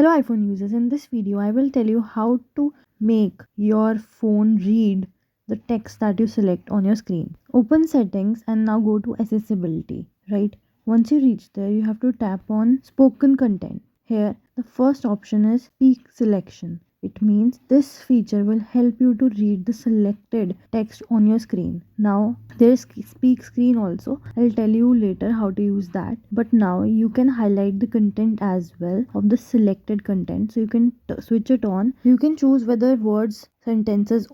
Hello iPhone users, in this video I will tell you how to make your phone read the text that you select on your screen. Open settings and now go to accessibility, right? Once you reach there, you have to tap on spoken content. Here, the first option is speak selection. It means this feature will help you to read the selected text on your screen. Now, there is speak screen also. I'll tell you later how to use that. But now you can highlight the content as well of the selected content. So you can switch it on. You can choose whether words and sentences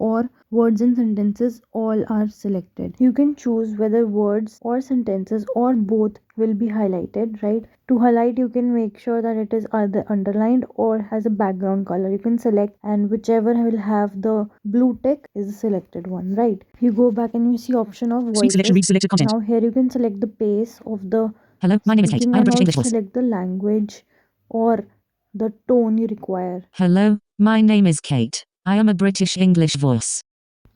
all are selected. You can choose whether words or sentences or both will be highlighted, right? To highlight, you can make sure that it is either underlined or has a background color. You can select, and whichever will have the blue tick is the selected one, right? You go back and you see option of Speak selection, voices. read selected content. Now here you can select the pace of the Hello, my name is Kate. speaking I am a and British English also voice. select the language or the tone you require. Hello, my name is Kate. I am a British English voice.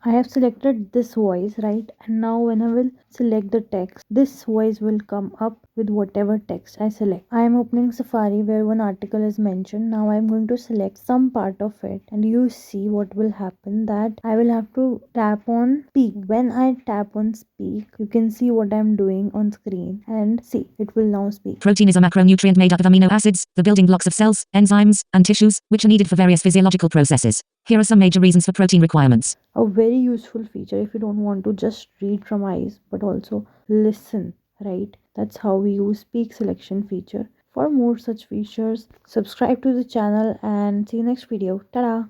I have selected this voice, right? And now when I will select the text, this voice will come up with whatever text I select. I am opening Safari where one article is mentioned. Now I am going to select some part of it and you see what will happen, that I will have to tap on speak. When I tap on speak, you can see what I am doing on screen and see, it will now speak. Protein is a macronutrient made up of amino acids, the building blocks of cells, enzymes, and tissues, which are needed for various physiological processes. Here are some major reasons for protein requirements. A very useful feature if you don't want to just read from eyes but also listen, right? That's how we use speak selection feature. For more such features, subscribe to the channel and see you next video. Ta-da!